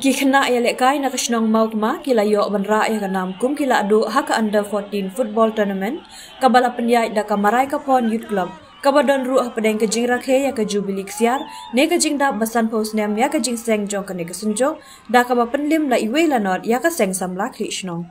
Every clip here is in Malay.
Ki kena ya lekai nak senong mau kema kila yo benra ya kanam kum kila adu haka under 14 football tournament kabala penyai da kamarai ka pon youth club kabadon ruah pedeng ke jing rakhe ya ke jubilik siar ne ke jing da basan pos nem ya ke jing seng jong ke ne ke sunjong da ka ba penlim la iwe la not ya ka seng samla kli snong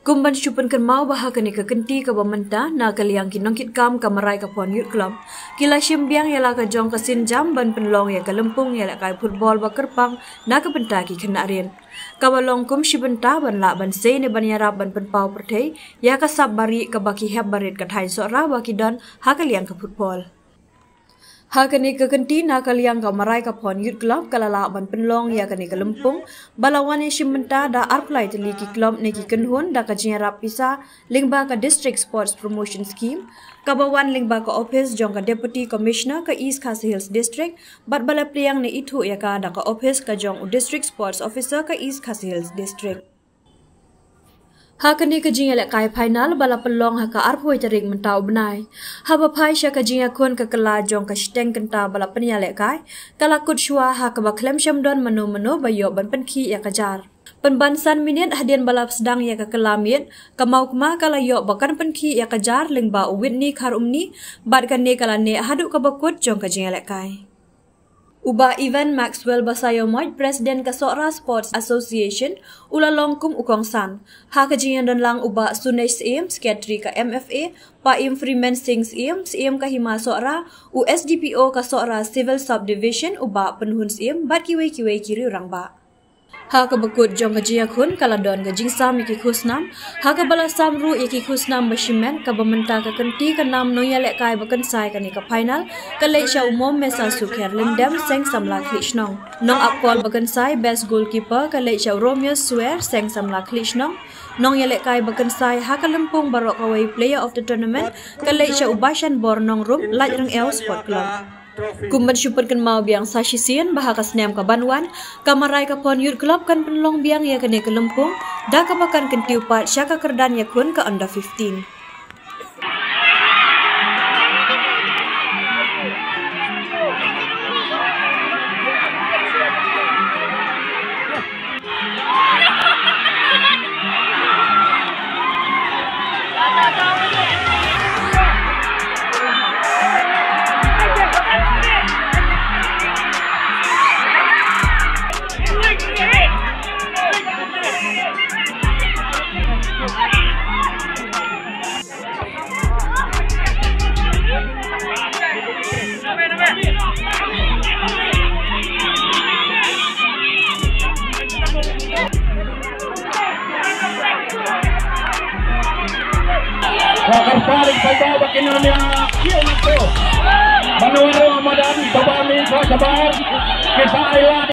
kumban chupan kan mau bah ke ne ke kenti ka ba menta na ka liang ki nongkit kam kamarai ka pon youth club kila simbiang ya la ka jong ka sin jam ban penlong ya ka lempung ya la kai football ba kerpang na ka benta ki kena rin kabalong kum shibenta ban la ban se ne ban yarap ban penpau perthei ya ka sab bari ka baki heb barit ka thai so ra ba ki don ha ka liang ka football ha ka ni ka kenti na ka liang ka marai ka pon youth club kala la ban penlong ya ka ni ka lempung balawan e shibenta da arplai te li ki club ne ki kenhun da ka jinarap pisa lingba ka district sports promotion scheme kabawan lingba ka office jong ka deputy commissioner ka East Khasi Hills district bat bala priang ne itu ya ka da ka office ka jong district sports officer ka East Khasi Hills district ha kani ka jinga le kai final bala pelong ha ka arphoi tarik mentau benai ha ba phai sha ka jinga khon ka kala jong ka steng kenta bala penya le kai kala kut shwa ha ka ba klem shamdon mano ba yo ban pen khi ya ka jar penbansan minit hadian balap sedang ya ke kelamit kamau kema kala yo bakan penki ya ke jar lingba Whitney Karumni bat kan ne kala ne haduk ka bakut jong ka jinga lekai uba event Maxwell Basayomoy president ka Sora Sports Association ulalongkum ukong san ha ka jinga don lang uba Sunesh im secretary ka MFA pa im Freeman Sings im ka hima Sora USDPO ka Sora Civil Subdivision uba penhun im bat kiwe kiri rang ba ha ka bakut jong ka jia khun kala don ka jing sam ki khusnam ha ka bala sam ru ki khusnam bashimen ka bamenta ka kanti ka nam no ya le kai bakan sai ka ni ka final ka le sha umom me sa su kher lindam seng samla klishnong nong akol bakan sai best goalkeeper ka le sha Romeo Swear seng samla klishnong nong ya le kai bakan sai ha ka lempung barok away player of the tournament ka le sha ubashan bor nong rum laj rang el sport club kumban syupan kan mau biang sashisian bahaka snem ka banwan kamarai ka pon youth club kan penlong biang ya kene ke lempung da ka bakan kentiu pat syaka kerdan ya kun ka under 15 Paling pada bakin dunia kian itu. Manuaro Ramadan, coba min sabar. Kita